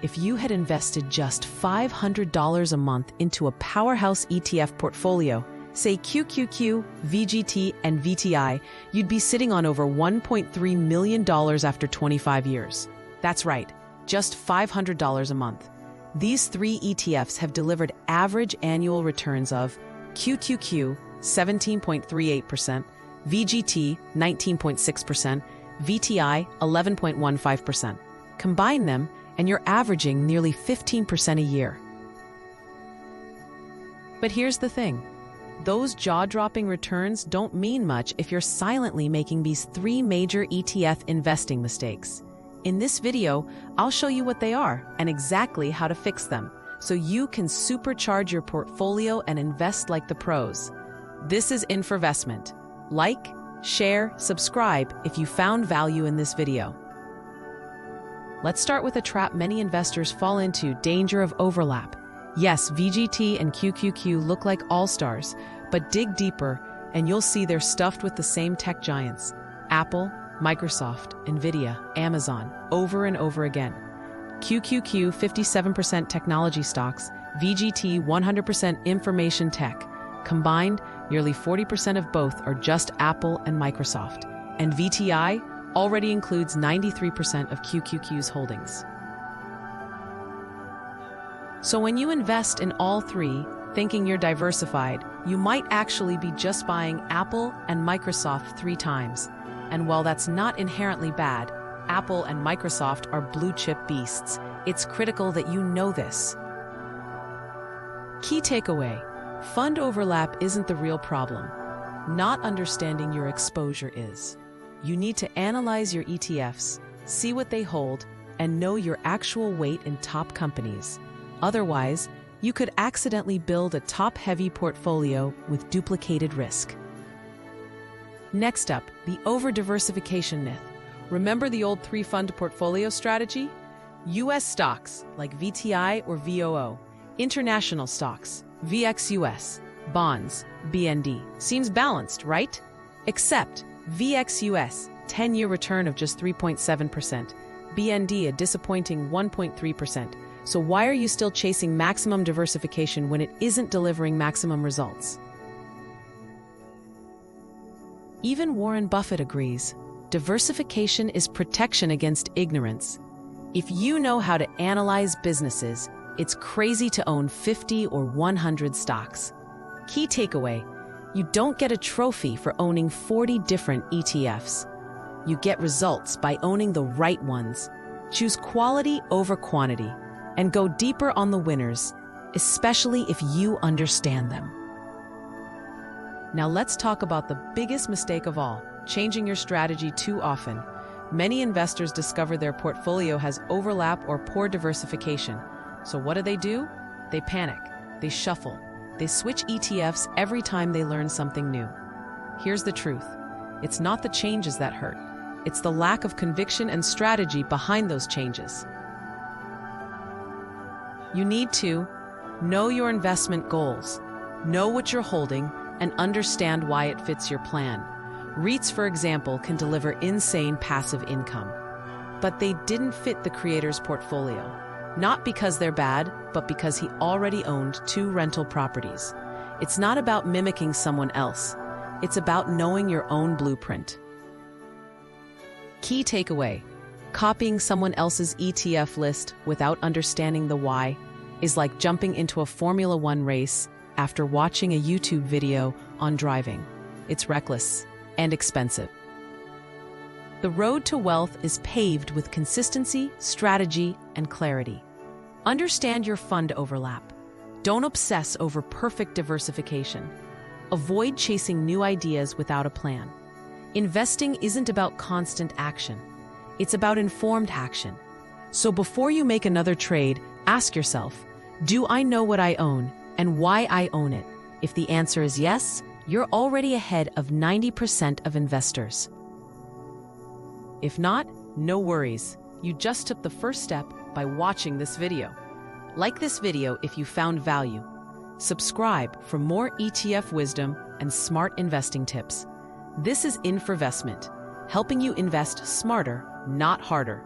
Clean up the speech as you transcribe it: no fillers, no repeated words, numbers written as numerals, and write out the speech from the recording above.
if you had invested just $500 a month into a powerhouse ETF portfolio, say QQQ, VGT, and VTI, you'd be sitting on over $1.3 million after 25 years. That's right, just $500 a month. These three ETFs have delivered average annual returns of QQQ 17.38%, VGT 19.6%, VTI 11.15%. Combine them, and you're averaging nearly 15% a year. But here's the thing. Those jaw-dropping returns don't mean much if you're silently making these three major ETF investing mistakes. In this video, I'll show you what they are and exactly how to fix them, so you can supercharge your portfolio and invest like the pros. This is Infovestment. Like, share, subscribe if you found value in this video. Let's start with a trap many investors fall into: danger of overlap. Yes, VGT and QQQ look like all-stars, but dig deeper and you'll see they're stuffed with the same tech giants: Apple, Microsoft, Nvidia, Amazon, over and over again. QQQ 57% technology stocks, VGT 100% information tech. Combined, nearly 40% of both are just Apple and Microsoft. And VTI already includes 93% of QQQ's holdings. So when you invest in all three, thinking you're diversified, you might actually be just buying Apple and Microsoft 3 times. And while that's not inherently bad, Apple and Microsoft are blue-chip beasts. It's critical that you know this. Key takeaway: fund overlap isn't the real problem. Not understanding your exposure is. You need to analyze your ETFs, see what they hold, and know your actual weight in top companies. Otherwise, you could accidentally build a top-heavy portfolio with duplicated risk. Next up, the over-diversification myth. Remember the old 3-fund portfolio strategy? U.S. stocks, like VTI or VOO. International stocks, VXUS. Bonds, BND. Seems balanced, right? Except VXUS, 10-year return of just 3.7%. BND, a disappointing 1.3%. So why are you still chasing maximum diversification when it isn't delivering maximum results? Even Warren Buffett agrees. Diversification is protection against ignorance. If you know how to analyze businesses, it's crazy to own 50 or 100 stocks. Key takeaway: you don't get a trophy for owning 40 different ETFs. You get results by owning the right ones. Choose quality over quantity, and go deeper on the winners, especially if you understand them. Now let's talk about the biggest mistake of all: changing your strategy too often. Many investors discover their portfolio has overlap or poor diversification. So what do? They panic, they shuffle, they switch ETFs every time they learn something new. Here's the truth. It's not the changes that hurt. It's the lack of conviction and strategy behind those changes. You need to know your investment goals, know what you're holding, and understand why it fits your plan. REITs, for example, can deliver insane passive income. But they didn't fit the creator's portfolio. Not because they're bad, but because he already owned 2 rental properties. It's not about mimicking someone else. It's about knowing your own blueprint. Key takeaway: copying someone else's ETF list without understanding the why is like jumping into a Formula One race after watching a YouTube video on driving. It's reckless and expensive. The road to wealth is paved with consistency, strategy, and clarity. Understand your fund overlap. Don't obsess over perfect diversification. Avoid chasing new ideas without a plan. Investing isn't about constant action. It's about informed action. So before you make another trade, ask yourself, do I know what I own and why I own it? If the answer is yes, you're already ahead of 90% of investors. If not, no worries. You just took the first step by watching this video. Like this video if you found value. Subscribe for more ETF wisdom and smart investing tips. This is Infovestment, helping you invest smarter, not harder.